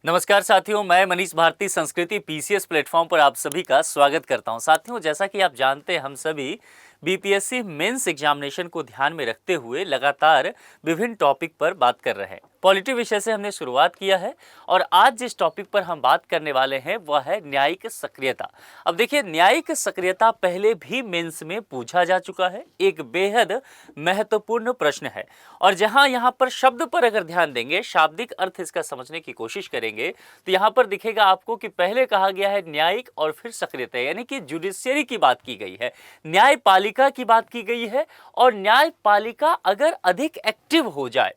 नमस्कार साथियों, मैं मनीष भारती संस्कृति पीसीएस प्लेटफॉर्म पर आप सभी का स्वागत करता हूं। साथियों, जैसा कि आप जानते हैं, हम सभी बीपीएससी मेंस एग्जामिनेशन को ध्यान में रखते हुए लगातार विभिन्न टॉपिक पर बात कर रहे हैं। पॉलिटी विषय से हमने शुरुआत किया है और आज जिस टॉपिक पर हम बात करने वाले हैं वह है न्यायिक सक्रियता। अब देखिए, न्यायिक सक्रियता पहले भी मेंस में पूछा जा चुका है, एक बेहद महत्वपूर्ण प्रश्न है। और जहां यहां पर शब्द पर अगर ध्यान देंगे, शाब्दिक अर्थ इसका समझने की कोशिश करेंगे, तो यहां पर दिखेगा आपको कि पहले कहा गया है न्यायिक और फिर सक्रियता, यानी कि जुडिशियरी की बात की गई है, न्यायपालिका की बात की गई है। और न्यायपालिका अगर अधिक एक्टिव हो जाए,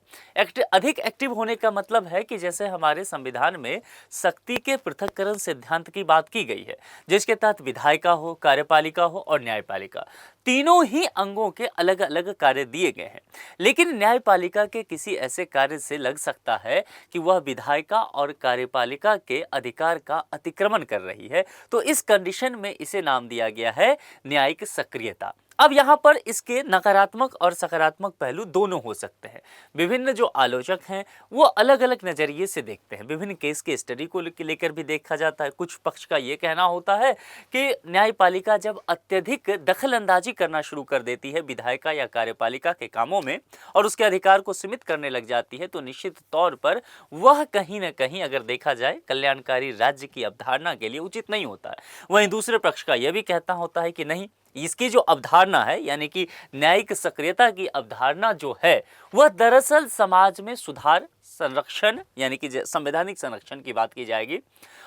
अधिक एक्टिव होने का मतलब है कि जैसे हमारे संविधान में शक्ति के पृथक्करण सिद्धांत की बात की गई है, जिसके तहत विधायिका हो, कार्यपालिका हो और न्यायपालिका, तीनों ही अंगों के अलग अलग कार्य दिए गए हैं। लेकिन न्यायपालिका के किसी ऐसे कार्य से लग सकता है कि वह विधायिका और कार्यपालिका के अधिकार का अतिक्रमण कर रही है, तो इस कंडीशन में इसे नाम दिया गया है न्यायिक सक्रियता। अब यहां पर इसके नकारात्मक और सकारात्मक पहलू दोनों हो सकते हैं। विभिन्न जो आलोचक हैं वो अलग अलग नजरिए से देखते हैं, विभिन्न केस के स्टडी को लेकर भी देखा जाता है। कुछ पक्ष का ये कहना होता है कि न्यायपालिका जब अत्यधिक दखल अंदाजी करना शुरू कर देती है विधायिका या कार्यपालिका के कामों में और उसके अधिकार को सीमित करने लग जाती है, तो निश्चित तौर पर वह कहीं ना कहीं अगर देखा जाए कल्याणकारी राज्य की अवधारणा के लिए उचित नहीं होता है। वहीं दूसरे पक्ष का यह भी कहता होता है कि नहीं, इसकी जो अवधारणा है, यानी कि न्यायिक सक्रियता की अवधारणा जो है, वह दरअसल समाज में सुधार, संरक्षण, यानी कि संवैधानिक संरक्षण की बात की जाएगी,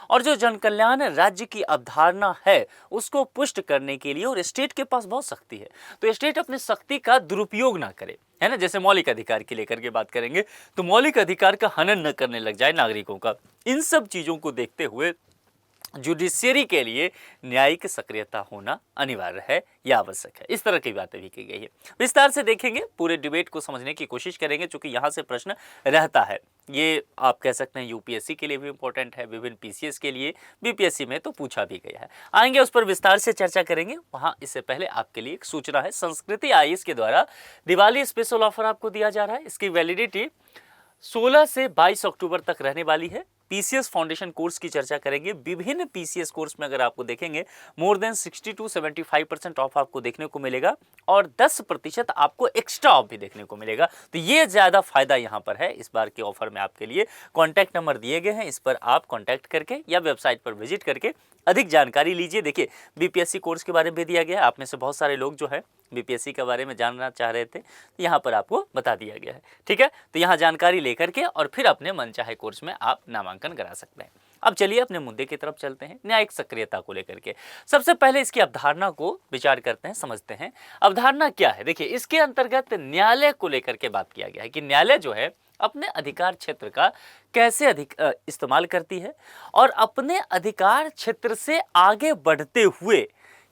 और जो जनकल्याण राज्य की अवधारणा है उसको पुष्ट करने के लिए, और स्टेट के पास बहुत शक्ति है, तो स्टेट अपनी शक्ति का दुरुपयोग ना करे, है ना। जैसे मौलिक अधिकार की लेकर के बात करेंगे तो मौलिक अधिकार का हनन न करने लग जाए नागरिकों का। इन सब चीजों को देखते हुए जुडिशियरी के लिए न्यायिक सक्रियता होना अनिवार्य है या आवश्यक है। इस तरह की बातें भी की गई है। विस्तार से देखेंगे, पूरे डिबेट को समझने की कोशिश करेंगे, क्योंकि यहाँ से प्रश्न रहता है। ये आप कह सकते हैं यूपीएससी के लिए भी इंपॉर्टेंट है, विभिन्न पीसीएस के लिए, बीपीएससी में तो पूछा भी गया है। आएंगे उस पर विस्तार से चर्चा करेंगे। वहाँ इससे पहले आपके लिए एक सूचना है, संस्कृति आईएएस के द्वारा दिवाली स्पेशल ऑफर आपको दिया जा रहा है। इसकी वैलिडिटी 16 से 22 अक्टूबर तक रहने वाली है। पीसीएस फाउंडेशन कोर्स की चर्चा करेंगे। विभिन्न पीसीएस कोर्स में अगर आपको देखेंगे मोर देन 60 to 75% ऑफ आपको देखने को मिलेगा और 10% आपको एक्स्ट्रा ऑफ भी देखने को मिलेगा। तो ये ज़्यादा फायदा यहाँ पर है इस बार के ऑफर में आपके लिए। कॉन्टैक्ट नंबर दिए गए हैं, इस पर आप कॉन्टैक्ट करके या वेबसाइट पर विजिट करके अधिक जानकारी लीजिए। देखिए, बीपीएससी कोर्स के बारे में दिया गया है। आप में से बहुत सारे लोग जो है बीपीएससी के बारे में जानना चाह रहे थे, तो यहाँ पर आपको बता दिया गया है। ठीक है, तो यहाँ जानकारी लेकर के और फिर अपने मनचाहे कोर्स में आप नामांकन करा सकते हैं। अब चलिए अपने मुद्दे की तरफ चलते हैं, न्यायिक सक्रियता को लेकर के। सबसे पहले इसकी अवधारणा को विचार करते हैं, समझते हैं। अवधारणा क्या है? देखिए, इसके अंतर्गत न्यायालय को लेकर के बात किया गया है कि न्यायालय जो है अपने अधिकार क्षेत्र का कैसे इस्तेमाल करती है और अपने अधिकार क्षेत्र से आगे बढ़ते हुए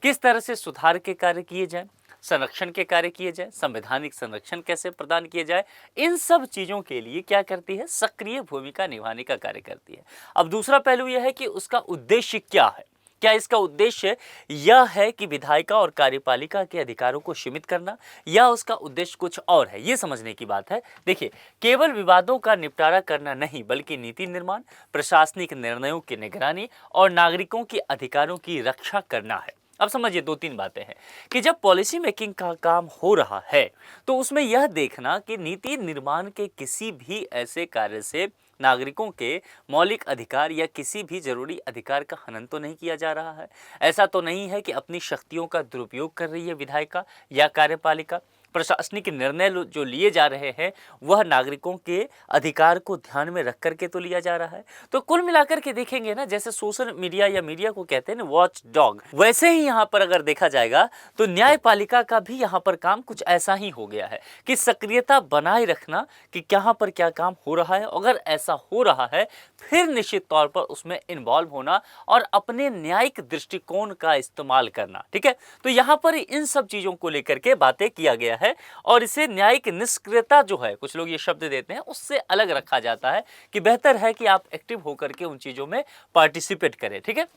किस तरह से सुधार के कार्य किए जाएं, संरक्षण के कार्य किए जाए, संवैधानिक संरक्षण कैसे प्रदान किए जाए, इन सब चीजों के लिए क्या करती है? सक्रिय भूमिका निभाने का कार्य करती है। अब दूसरा पहलू यह है कि उसका उद्देश्य क्या है। क्या इसका उद्देश्य यह है कि विधायिका और कार्यपालिका के अधिकारों को सीमित करना, या उसका उद्देश्य कुछ और है? ये समझने की बात है। देखिए, केवल विवादों का निपटारा करना नहीं, बल्कि नीति निर्माण, प्रशासनिक निर्णयों की निगरानी और नागरिकों के अधिकारों की रक्षा करना है। अब समझिए, दो तीन बातें हैं कि जब पॉलिसी मेकिंग का काम हो रहा है तो उसमें यह देखना कि नीति निर्माण के किसी भी ऐसे कार्य से नागरिकों के मौलिक अधिकार या किसी भी जरूरी अधिकार का हनन तो नहीं किया जा रहा है। ऐसा तो नहीं है कि अपनी शक्तियों का दुरुपयोग कर रही है विधायिका या कार्यपालिका। प्रशासनिक निर्णय जो लिए जा रहे हैं वह नागरिकों के अधिकार को ध्यान में रख करके तो लिया जा रहा है। तो कुल मिलाकर के देखेंगे ना, जैसे सोशल मीडिया या मीडिया को कहते हैं ना वॉच डॉग, वैसे ही यहाँ पर अगर देखा जाएगा तो न्यायपालिका का भी यहाँ पर काम कुछ ऐसा ही हो गया है कि सक्रियता बनाए रखना कि कहाँ पर क्या काम हो रहा है। अगर ऐसा हो रहा है फिर निश्चित तौर पर उसमें इन्वॉल्व होना और अपने न्यायिक दृष्टिकोण का इस्तेमाल करना। ठीक है, तो यहाँ पर इन सब चीजों को लेकर के बातें किया गया है और इसे न्यायिक निष्क्रियता जो है, कुछ लोग ये शब्द देते हैं, उससे अलग रखा जाता है कि बेहतर है कि आप एक्टिव होकर के उन चीजों में पार्टिसिपेट करें। ठीक है,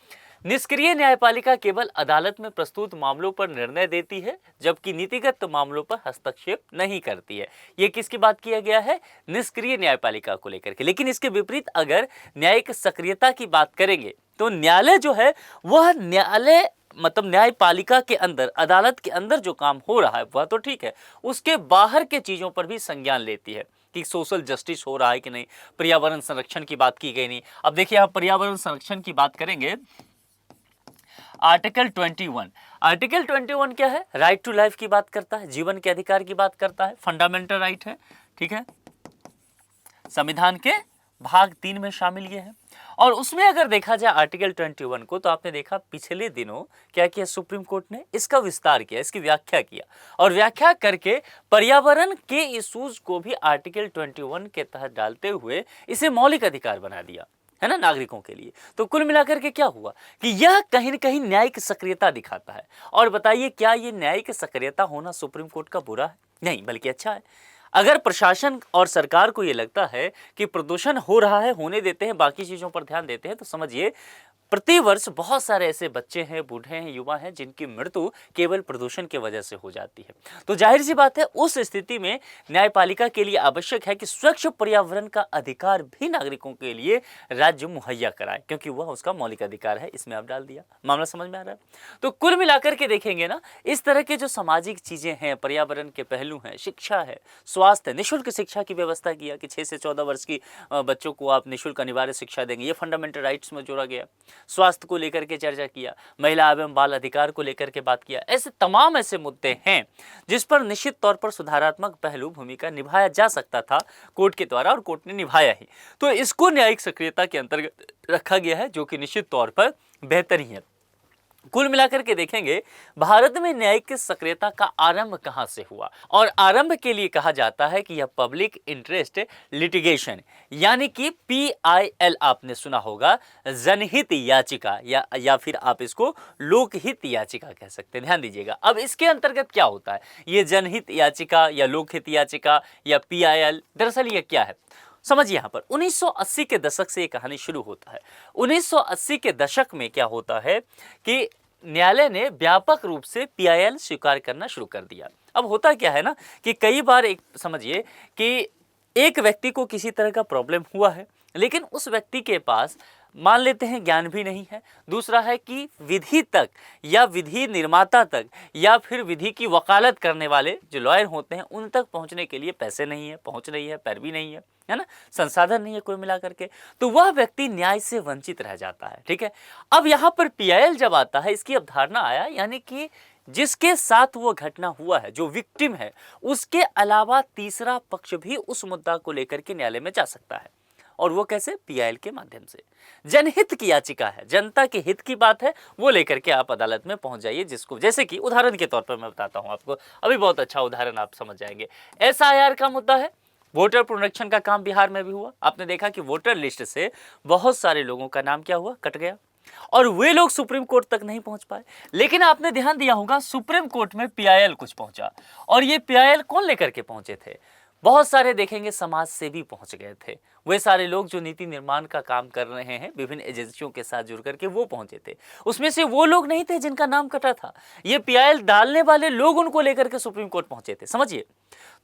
निष्क्रिय न्यायपालिका केवल अदालत में प्रस्तुत मामलों पर निर्णय देती है, जबकि नीतिगत मामलों पर हस्तक्षेप नहीं करती है। ये किसकी बात किया गया है? निष्क्रिय न्यायपालिका को लेकर के। लेकिन इसके विपरीत अगर न्यायिक सक्रियता की बात करेंगे तो न्यायालय जो है वह न्यायालय मतलब न्यायपालिका के अंदर, अदालत के अंदर जो काम हो रहा है वह तो ठीक है, उसके बाहर के चीजों पर भी संज्ञान लेती है कि सोशल जस्टिस हो रहा है कि नहीं, पर्यावरण संरक्षण की बात की गई नहीं। अब देखिए आप पर्यावरण संरक्षण की बात करेंगे, आर्टिकल 21। आर्टिकल 21 क्या है? राइट टू लाइफ की बात करता है, जीवन के अधिकार की बात करता है, फंडामेंटल राइट है, ठीक है, संविधान के भाग 3 में शामिल ये है। और उसमें अगर देखा जाए आर्टिकल 21 को, तो आपने देखा पिछले दिनों क्या किया सुप्रीम कोर्ट ने, इसका विस्तार किया, इसकी व्याख्या किया, और व्याख्या करके पर्यावरण के इश्यूज को भी आर्टिकल 21 के तहत डालते हुए इसे मौलिक अधिकार बना दिया है ना, नागरिकों के लिए। तो कुल मिलाकर के क्या हुआ कि यह कहीं न कहीं न्यायिक सक्रियता दिखाता है। और बताइए क्या ये न्यायिक सक्रियता होना सुप्रीम कोर्ट का बुरा है? नहीं, बल्कि अच्छा है। अगर प्रशासन और सरकार को ये लगता है कि प्रदूषण हो रहा है, होने देते हैं, बाकी चीजों पर ध्यान देते हैं, तो समझिए प्रतिवर्ष बहुत सारे ऐसे बच्चे हैं, बूढ़े हैं, युवा हैं जिनकी मृत्यु केवल प्रदूषण की वजह से हो जाती है। तो जाहिर सी बात है उस स्थिति में न्यायपालिका के लिए आवश्यक है कि स्वच्छ पर्यावरण का अधिकार भी नागरिकों के लिए राज्य मुहैया कराए, क्योंकि वह उसका मौलिक अधिकार है। इसमें आप डाल दिया, मामला समझ में आ रहा है। तो कुल मिलाकर के देखेंगे ना, इस तरह के जो सामाजिक चीजें हैं, पर्यावरण के पहलू हैं, शिक्षा है, स्वास्थ्य, निःशुल्क शिक्षा की व्यवस्था किया कि 6 से 14 वर्ष की बच्चों को आप निःशुल्क अनिवार्य शिक्षा देंगे, ये फंडामेंटल राइट्स में जोड़ा गया। स्वास्थ्य को लेकर के चर्चा किया, महिला एवं बाल अधिकार को लेकर के बात किया। ऐसे तमाम ऐसे मुद्दे हैं जिस पर निश्चित तौर पर सुधारात्मक पहलू भूमिका निभाया जा सकता था कोर्ट के द्वारा, और कोर्ट ने निभाया ही। तो इसको न्यायिक सक्रियता के अंतर्गत रखा गया है, जो कि निश्चित तौर पर बेहतर ही है। कुल मिलाकर के देखेंगे भारत में न्यायिक सक्रियता का आरंभ कहां से हुआ, और आरंभ के लिए कहा जाता है कि यह पब्लिक इंटरेस्ट लिटिगेशन यानी कि PIL आपने सुना होगा, जनहित याचिका या फिर आप इसको लोकहित याचिका कह सकते हैं। ध्यान दीजिएगा, अब इसके अंतर्गत क्या होता है, ये जनहित याचिका या लोकहित याचिका या PIL, दरअसल ये क्या है समझिए। यहाँ पर 1980 के दशक से ये कहानी शुरू होता है। 1980 के दशक में क्या होता है कि न्यायालय ने व्यापक रूप से PIL स्वीकार करना शुरू कर दिया। अब होता क्या है ना कि कई बार एक समझिए कि एक व्यक्ति को किसी तरह का प्रॉब्लम हुआ है, लेकिन उस व्यक्ति के पास मान लेते हैं ज्ञान भी नहीं है, दूसरा है कि विधि तक या विधि निर्माता तक या फिर विधि की वकालत करने वाले जो लॉयर होते हैं उन तक पहुंचने के लिए पैसे नहीं है, पहुंच नहीं है, पैरवी नहीं है ना, संसाधन नहीं है कोई मिलाकर के, तो वह व्यक्ति न्याय से वंचित रह जाता है। ठीक है, अब यहाँ पर PIL जब आता है, इसकी अवधारणा आया यानी कि जिसके साथ वो घटना हुआ है, जो विक्टिम है, उसके अलावा तीसरा पक्ष भी उस मुद्दा को लेकर के न्यायालय में जा सकता है। और वो कैसे? PIL के माध्यम से। जनहित की याचिका है, जनता के हित की बात है, वो लेकर के आप अदालत में पहुंच जाइए, जिसको जैसे कि उदाहरण के तौर पर मैं बताता हूं आपको, अभी बहुत अच्छा उदाहरण आप समझ जाएंगे। SIR का मुद्दा है, वोटर पुनरीक्षण का काम बिहार में भी हुआ। आपने देखा कि वोटर लिस्ट से बहुत सारे लोगों का नाम क्या हुआ, कट गया, और वे लोग सुप्रीम कोर्ट तक नहीं पहुंच पाए। लेकिन आपने ध्यान दिया होगा सुप्रीम कोर्ट में PIL कुछ पहुंचा, और ये PIL कौन लेकर के पहुंचे थे? बहुत सारे देखेंगे समाज सेवी पहुंच गए थे, वे सारे लोग जो नीति निर्माण का काम कर रहे हैं विभिन्न एजेंसियों के साथ जुड़ करके वो पहुंचे थे। उसमें से वो लोग नहीं थे जिनका नाम कटा था, ये PIL डालने वाले लोग उनको लेकर के सुप्रीम कोर्ट पहुंचे थे, समझिए।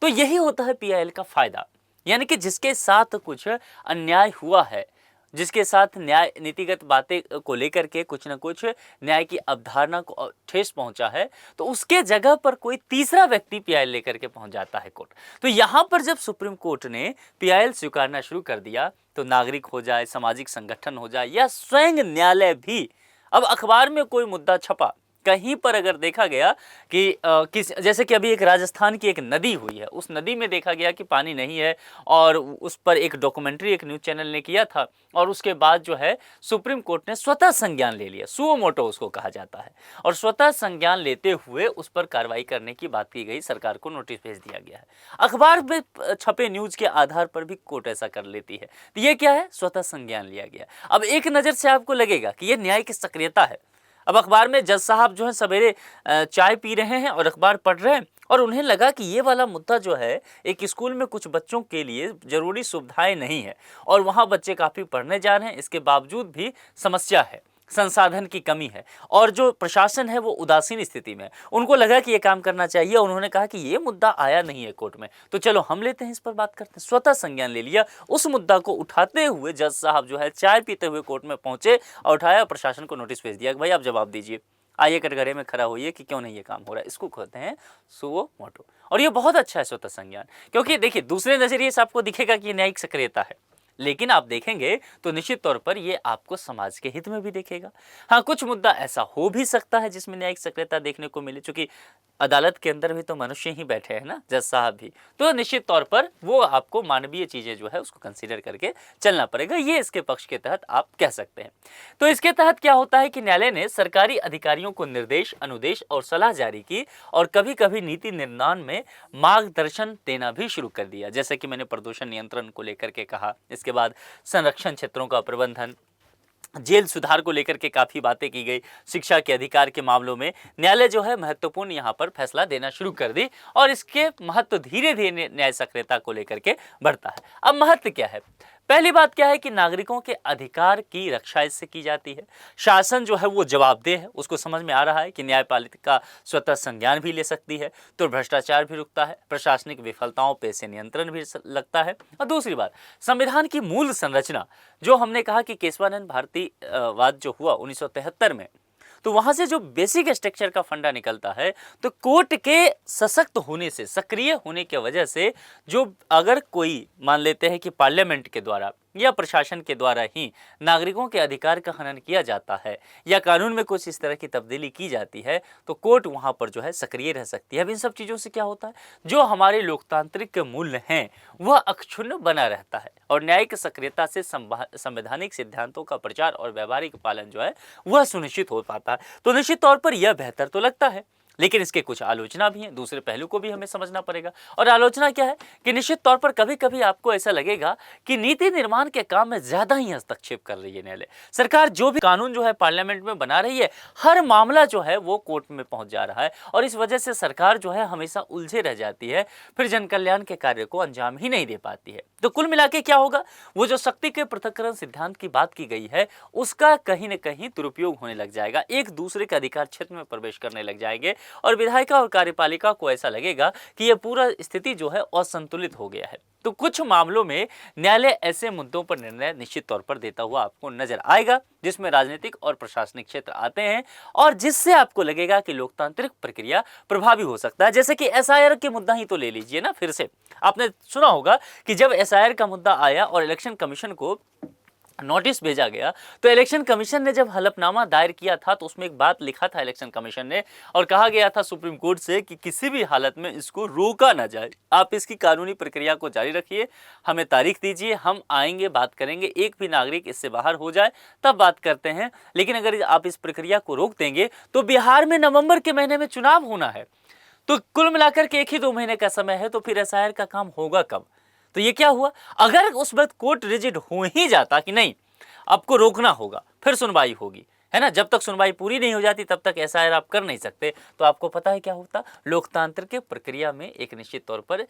तो यही होता है PIL का फायदा, यानी कि जिसके साथ कुछ अन्याय हुआ है, जिसके साथ न्याय नीतिगत बातें को लेकर के कुछ न कुछ न्याय की अवधारणा को ठेस पहुंचा है, तो उसके जगह पर कोई तीसरा व्यक्ति PIL लेकर के पहुंच जाता है कोर्ट। तो यहां पर जब सुप्रीम कोर्ट ने PIL स्वीकारना शुरू कर दिया, तो नागरिक हो जाए, सामाजिक संगठन हो जाए, या स्वयं न्यायालय भी, अब अखबार में कोई मुद्दा छपा, कहीं पर अगर देखा गया कि जैसे कि अभी एक राजस्थान की एक नदी हुई है, उस नदी में देखा गया कि पानी नहीं है, और उस पर एक डॉक्यूमेंट्री एक न्यूज़ चैनल ने किया था, और उसके बाद जो है सुप्रीम कोर्ट ने स्वतः संज्ञान ले लिया, सुओ मोटो उसको कहा जाता है, और स्वतः संज्ञान लेते हुए उस पर कार्रवाई करने की बात की गई, सरकार को नोटिस भेज दिया गया है। अखबार में छपे न्यूज़ के आधार पर भी कोर्ट ऐसा कर लेती है, तो ये क्या है? स्वतः संज्ञान लिया गया। अब एक नज़र से आपको लगेगा कि ये न्याय की सक्रियता है। अब अखबार में जज साहब जो है सवेरे चाय पी रहे हैं और अखबार पढ़ रहे हैं, और उन्हें लगा कि ये वाला मुद्दा जो है, एक स्कूल में कुछ बच्चों के लिए ज़रूरी सुविधाएं नहीं है, और वहाँ बच्चे काफ़ी पढ़ने जा रहे हैं, इसके बावजूद भी समस्या है, संसाधन की कमी है और जो प्रशासन है वो उदासीन स्थिति में है। उनको लगा कि ये काम करना चाहिए, उन्होंने कहा कि ये मुद्दा आया नहीं है कोर्ट में, तो चलो हम लेते हैं, इस पर बात करते हैं। स्वतः संज्ञान ले लिया। उस मुद्दा को उठाते हुए जज साहब जो है चाय पीते हुए कोर्ट में पहुंचे और उठाया, प्रशासन को नोटिस भेज दिया कि भाई आप जवाब दीजिए, आइए कटघरे में खड़ा होइए कि क्यों नहीं ये काम हो रहा है। इसको कहते हैं सुओ मोटो। और ये बहुत अच्छा है स्वतः संज्ञान, क्योंकि देखिए दूसरे नजरिए से आपको दिखेगा कि ये न्यायिक सक्रियता है, लेकिन आप देखेंगे तो निश्चित तौर पर ये आपको समाज के हित में भी दिखेगा। हाँ, कुछ मुद्दा ऐसा हो भी सकता है जिसमें न्यायिक सक्रियता देखने को मिले, क्योंकि अदालत के अंदर भी तो मनुष्य ही बैठे हैं ना, जज साहब भी, तो निश्चित तौर पर वो आपको मानवीय चीजें जो है उसको कंसीडर करके चलना पड़ेगा। ये इसके पक्ष के तहत आप कह सकते हैं। तो इसके तहत क्या होता है कि न्यायालय ने सरकारी अधिकारियों को निर्देश, अनुदेश और सलाह जारी की और कभी कभी नीति निर्माण में मार्गदर्शन देना भी शुरू कर दिया, जैसे कि मैंने प्रदूषण नियंत्रण को लेकर के कहा। इसके बाद संरक्षण क्षेत्रों का प्रबंधन, जेल सुधार को लेकर के काफी बातें की गई। शिक्षा के अधिकार के मामलों में न्यायालय जो है महत्वपूर्ण यहाँ पर फैसला देना शुरू कर दी और इसके महत्व धीरे धीरे न्याय सक्रियता को लेकर के बढ़ता है। अब महत्व क्या है? पहली बात क्या है कि नागरिकों के अधिकार की रक्षा इससे की जाती है। शासन जो है वो जवाबदेह है, उसको समझ में आ रहा है कि न्यायपालिका स्वतः संज्ञान भी ले सकती है, तो भ्रष्टाचार भी रुकता है, प्रशासनिक विफलताओं पे से नियंत्रण भी लगता है। और दूसरी बात, संविधान की मूल संरचना, जो हमने कहा कि केशवानंद भारती वाद जो हुआ 1973 में, तो वहां से जो बेसिक स्ट्रक्चर का फंडा निकलता है, तो कोर्ट के सशक्त होने से, सक्रिय होने की वजह से, जो अगर कोई मान लेते हैं कि पार्लियामेंट के द्वारा या प्रशासन के द्वारा ही नागरिकों के अधिकार का हनन किया जाता है या कानून में कुछ इस तरह की तब्दीली की जाती है, तो कोर्ट वहां पर जो है सक्रिय रह सकती है। अब इन सब चीजों से क्या होता है, जो हमारे लोकतांत्रिक के मूल्य हैं वह अक्षुण्ण बना रहता है और न्यायिक सक्रियता से संवैधानिक सिद्धांतों का प्रचार और व्यवहारिक पालन जो है वह सुनिश्चित हो पाता है। तो निश्चित तौर पर यह बेहतर तो लगता है, लेकिन इसके कुछ आलोचना भी है, दूसरे पहलू को भी हमें समझना पड़ेगा। और आलोचना क्या है कि निश्चित तौर पर कभी कभी आपको ऐसा लगेगा कि नीति निर्माण के काम में ज्यादा ही हस्तक्षेप कर रही है न्यायालय। सरकार जो भी कानून जो है पार्लियामेंट में बना रही है, हर मामला जो है वो कोर्ट में पहुंच जा रहा है और इस वजह से सरकार जो है हमेशा उलझे रह जाती है, फिर जन कल्याण के कार्य को अंजाम ही नहीं दे पाती है। तो कुल मिला के क्या होगा, वो जो शक्ति के पृथक्करण सिद्धांत की बात की गई है उसका कहीं ना कहीं दुरुपयोग होने लग जाएगा, एक दूसरे के अधिकार क्षेत्र में प्रवेश करने लग जाएंगे और विधायिका और कार्यपालिका को ऐसा लगेगा कि यह पूरा स्थिति जो है असंतुलित हो गया है। तो कुछ मामलों में न्यायालय ऐसे मुद्दों पर निर्णय निश्चित तौर पर देता हुआ आपको नजर आएगा जिसमें राजनीतिक और प्रशासनिक क्षेत्र आते हैं और जिससे आपको लगेगा कि लोकतांत्रिक प्रक्रिया प्रभावी हो सकता है। जैसे कि एसआईआर के मुद्दा ही तो ले लीजिए ना, फिर से आपने सुना होगा कि जब एसआईआर का मुद्दा आया और इलेक्शन कमीशन को नोटिस भेजा गया, तो इलेक्शन कमीशन ने जब हलफनामा दायर किया था तो उसमें एक बात लिखा था इलेक्शन कमीशन ने और कहा गया था सुप्रीम कोर्ट से कि किसी भी हालत में इसको रोका ना जाए, आप इसकी कानूनी प्रक्रिया को जारी रखिए, हमें तारीख दीजिए, हम आएंगे, बात करेंगे, एक भी नागरिक इससे बाहर हो जाए तब बात करते हैं, लेकिन अगर आप इस प्रक्रिया को रोक देंगे तो बिहार में नवंबर के महीने में चुनाव होना है, तो कुल मिलाकर के 1 ही 2 महीने का समय है, तो फिर एसआईआर का काम होगा कब? तो ये क्या हुआ, अगर उस वक्त कोर्ट रिजिड हो ही जाता कि नहीं आपको रोकना होगा, फिर सुनवाई होगी, है ना, जब तक सुनवाई पूरी नहीं हो जाती तब तक एसआईआर आप कर नहीं सकते, तो आपको पता है क्या होता, लोकतंत्र के प्रक्रिया में एक निश्चित तौर पर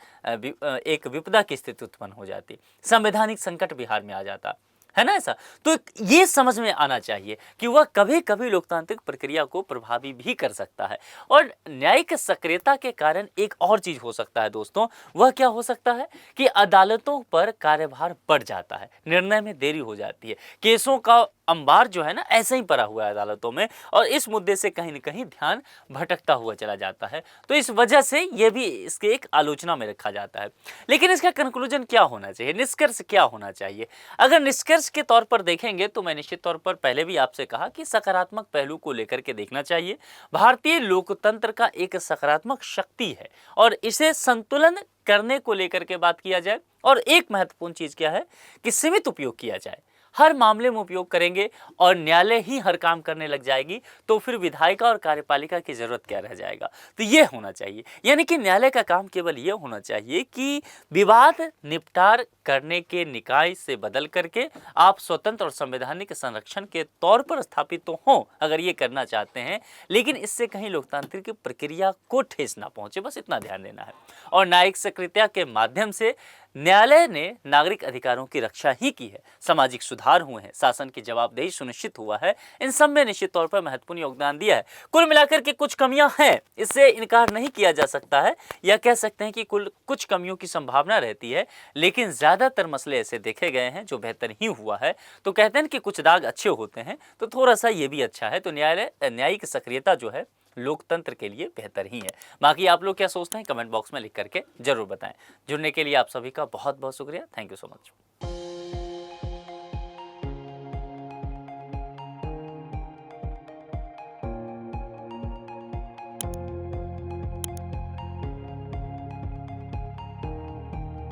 एक विपदा की स्थिति उत्पन्न हो जाती, संवैधानिक संकट बिहार में आ जाता है ना ऐसा। तो ये समझ में आना चाहिए कि वह कभी कभी लोकतांत्रिक प्रक्रिया को प्रभावी भी कर सकता है। और न्यायिक सक्रियता के कारण एक और चीज हो सकता है दोस्तों, वह क्या हो सकता है कि अदालतों पर कार्यभार बढ़ जाता है, निर्णय में देरी हो जाती है, केसों का अंबार जो है ना ऐसे ही पड़ा हुआ है अदालतों में और इस मुद्दे से कहीं ना कहीं ध्यान भटकता हुआ चला जाता है। तो इस वजह से यह भी इसके एक आलोचना में रखा जाता है। लेकिन इसका कंक्लूजन क्या होना चाहिए, निष्कर्ष क्या होना चाहिए? अगर निष्कर्ष के तौर पर देखेंगे तो मैं निश्चित तौर पर पहले भी आपसे कहा कि सकारात्मक पहलू को लेकर के देखना चाहिए। भारतीय लोकतंत्र का एक सकारात्मक शक्ति है और इसे संतुलन करने को लेकर के बात किया जाए और एक महत्वपूर्ण चीज क्या है कि सीमित उपयोग किया जाए, हर मामले में उपयोग करेंगे और न्यायालय ही हर काम करने लग जाएगी तो फिर विधायिका और कार्यपालिका की जरूरत क्या रह जाएगा। तो ये होना चाहिए, यानी कि न्यायालय का काम केवल ये होना चाहिए कि विवाद निपटार करने के निकाय से बदल करके आप स्वतंत्र और संवैधानिक संरक्षण के तौर पर स्थापित तो हों अगर ये करना चाहते हैं, लेकिन इससे कहीं लोकतांत्रिक प्रक्रिया को ठेस ना पहुंचे, बस इतना ध्यान देना है। और न्यायिक सक्रियता के माध्यम से न्यायालय ने नागरिक अधिकारों की रक्षा ही की है, सामाजिक सुधार हुए हैं, शासन की जवाबदेही सुनिश्चित हुआ है, इन सब में निश्चित तौर पर महत्वपूर्ण योगदान दिया है। कुल मिलाकर के कुछ कमियां हैं, इससे इनकार नहीं किया जा सकता है, या कह सकते हैं कि कुछ कमियों की संभावना रहती है, लेकिन ज्यादातर मसले ऐसे देखे गए हैं जो बेहतर ही हुआ है। तो कहते हैं कि कुछ दाग अच्छे होते हैं, तो थोड़ा सा ये भी अच्छा है। तो न्यायिक सक्रियता जो है लोकतंत्र के लिए बेहतर ही है। बाकी आप लोग क्या सोचते हैं, कमेंट बॉक्स में लिख करके जरूर बताएं। जुड़ने के लिए आप सभी का बहुत बहुत शुक्रिया। Thank you so much.